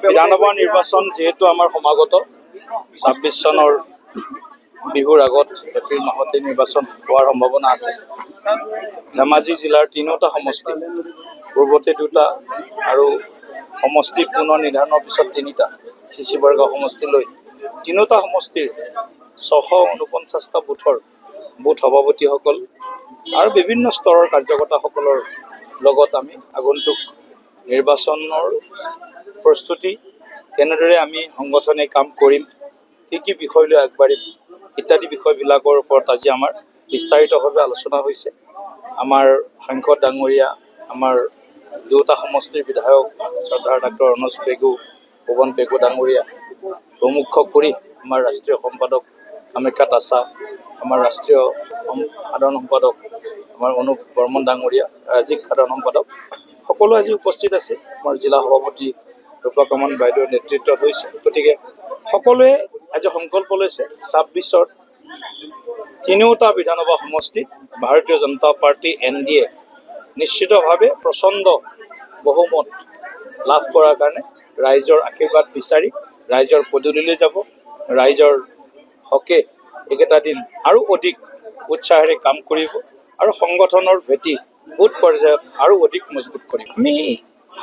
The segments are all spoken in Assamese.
বিধানসভা নিৰ্বাচন যিহেতু আমাৰ সমাগত ২৬ চনৰ বিহুৰ আগত এপ্ৰিল মাহতে নিৰ্বাচন হোৱাৰ সম্ভাৱনা আছে। ধেমাজি জিলাৰ তিনিওটা সমষ্টি, পূৰ্বতে দুটা আৰু সমষ্টি পুনৰ নিৰ্ধাৰণৰ পিছত তিনিটা চিচি বৰগাঁও সমষ্টি লৈ তিনিওটা সমষ্টিৰ ৬৪৯টা বুথৰ বুথ সভাপতিসকল আৰু বিভিন্ন স্তৰৰ কাৰ্যকৰ্তাসকলৰ লগত আমি আগন্তুক নিৰ্বাচনৰ প্ৰস্তুতি কেনেদৰে আমি সংগঠনে কাম কৰিম, কি বিষয় লৈ আগবাঢ়িম ইত্যাদি বিষয়বিলাকৰ ওপৰত আজি আমাৰ বিস্তাৰিতভাৱে আলোচনা হৈছে। আমাৰ সাংসদ ডাঙৰীয়া, আমাৰ দুটা সমষ্টিৰ বিধায়ক শ্ৰদ্ধাৰ ডাক্তৰ অনুজ পেগু, পৱন পেগু ডাঙৰীয়া প্ৰমুখ কৰি আমাৰ ৰাষ্ট্ৰীয় সম্পাদক কামাখ্যা তাছা, আমাৰ ৰাষ্ট্ৰীয় সাধাৰণ সম্পাদক আমাৰ অনুপ বৰ্মন ডাঙৰীয়া, ৰাজ্যিক সাধাৰণ সম্পাদক সকলো আজি উপস্থিত আছে। আমাৰ জিলা সভাপতি ৰূপা কামন বাইদেউৰ নেতৃত্বত হৈছে। গতিকে সকলোৱে আজি সংকল্প লৈছে ২৬ৰ তিনিওটা বিধানসভা সমষ্টিত ভাৰতীয় জনতা পাৰ্টি NDA নিশ্চিতভাৱে প্ৰচণ্ড বহুমত লাভ কৰাৰ কাৰণে ৰাইজৰ আশীৰ্বাদ বিচাৰি ৰাইজৰ পদূলিলৈ যাব। ৰাইজৰ হকে এইকেইটা দিন আৰু অধিক উৎসাহেৰে কাম কৰিব আৰু সংগঠনৰ ভেটি বুথ পৰ্যায়ত আৰু অধিক মজবুত কৰিব। আমি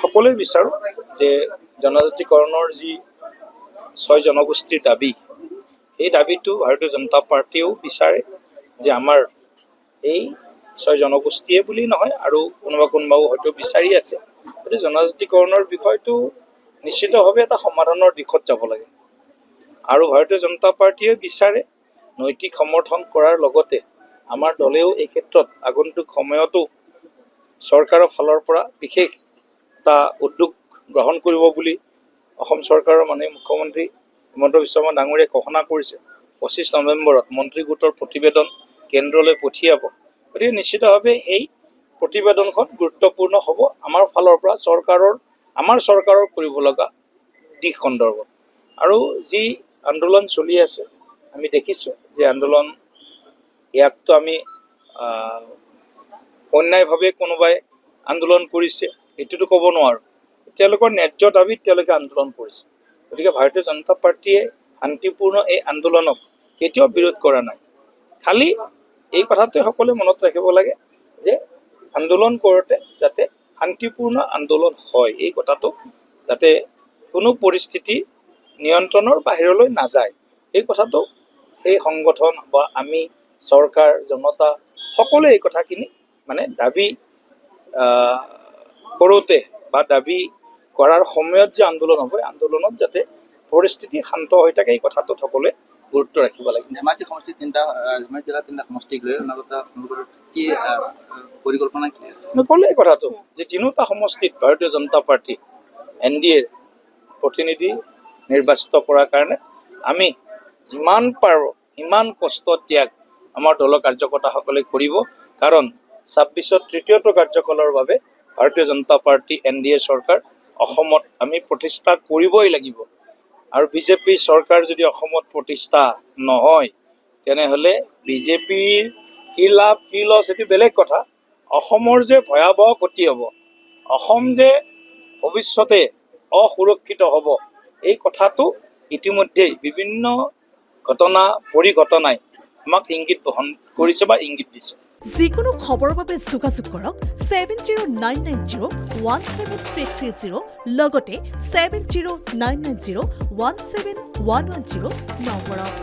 সকলোৱে বিচাৰোঁ যে জনজাতিকৰণৰ যি ৬ জনগোষ্ঠীৰ দাবী, এই দাবীটো ভাৰতীয় জনতা পাৰ্টিয়েও বিচাৰে যে আমাৰ এই ৬ জনগোষ্ঠীয়ে বুলি নহয় আৰু কোনোবাও হয়তো বিচাৰি আছে। গতিকে জনজাতিকৰণৰ বিষয়টো নিশ্চিতভাৱে এটা সমাধানৰ দিশত যাব লাগে আৰু ভাৰতীয় জনতা পাৰ্টিয়ে বিচাৰে নৈতিক সমৰ্থন কৰাৰ লগতে আমাৰ দলেও এই ক্ষেত্ৰত আগন্তুক সময়তো চৰকাৰৰ ফালৰ পৰা বিশেষ এটা উদ্যোগ গ্ৰহণ কৰিব বুলি অসম চৰকাৰৰ মাননীয় মুখ্যমন্ত্ৰী হিমন্ত বিশ্ব শৰ্মা ডাঙৰীয়াই ঘোষণা কৰিছে। ২৫ নৱেম্বৰত মন্ত্ৰী গোটৰ প্ৰতিবেদন কেন্দ্ৰলৈ পঠিয়াব। গতিকে নিশ্চিতভাৱে এই প্ৰতিবেদনখন গুৰুত্বপূৰ্ণ হ'ব আমাৰ ফালৰ পৰা আমাৰ চৰকাৰৰ কৰিব লগা দিশ সন্দৰ্ভত। আৰু যি আন্দোলন চলি আছে আমি দেখিছোঁ যে আন্দোলন ইয়াকতো আমি অন্যায়ভাৱে কোনোবাই আন্দোলন কৰিছে এইটোতো ক'ব নোৱাৰোঁ। তেওঁলোকৰ ন্যায্য দাবীত তেওঁলোকে আন্দোলন কৰিছে। গতিকে ভাৰতীয় জনতা পাৰ্টিয়ে শান্তিপূৰ্ণ এই আন্দোলনক কেতিয়াও বিৰোধ কৰা নাই। খালি এই কথাটোৱে সকলোৱে মনত ৰাখিব লাগে যে আন্দোলন কৰোঁতে যাতে শান্তিপূৰ্ণ আন্দোলন হয়, এই কথাটো যাতে কোনো পৰিস্থিতি নিয়ন্ত্ৰণৰ বাহিৰলৈ নাযায়, এই কথাটো সেই সংগঠন বা আমি চৰকাৰ জনতা সকলোৱে এই কথাখিনি মানে দাবী কৰোঁতে বা দাবী কৰাৰ সময়ত যে আন্দোলন হ'ব, আন্দোলনত যাতে পৰিস্থিতি শান্ত হৈ থাকে এই কথাটোত সকলোৱে গুৰুত্ব ৰাখিব লাগে। ধেমাজি সমষ্টি ধেমাজি জিলাৰ 3টা সমষ্টিক লৈ কি পৰিকল্পনা কি আছে? ক'লে এই কথাটো যে তিনিওটা সমষ্টিত ভাৰতীয় জনতা পাৰ্টি NDAৰ প্ৰতিনিধি নিৰ্বাচিত কৰাৰ কাৰণে আমি যিমান পাৰোঁ সিমান কষ্ট ত্যাগ আমাৰ দলৰ কাৰ্যকৰ্তাসকলে কৰিব। কাৰণ ২৬ত তৃতীয়টো কাৰ্যকালৰ বাবে ভাৰতীয় জনতা পাৰ্টি NDA চৰকাৰ অসমত আমি প্ৰতিষ্ঠা কৰিবই লাগিব। আৰু বিজেপি চৰকাৰ যদি অসমত প্ৰতিষ্ঠা নহয় তেনেহ'লে বিজেপিৰ কি লাভ কি লছ সেইটো বেলেগ কথা। অসমৰ যে ভয়াৱহ ক্ষতি হ'ব, অসম যে ভৱিষ্যতে অসুৰক্ষিত হ'ব, এই কথাটো ইতিমধ্যেই বিভিন্ন পৰিঘটনাই আমাক ইংগিত বহন কৰিছে বা ইংগিত দিছে। যিকোনো খবৰৰ বাবে যোগাযোগ কৰক 7099017330 লগতে 7099017110 নম্বৰত।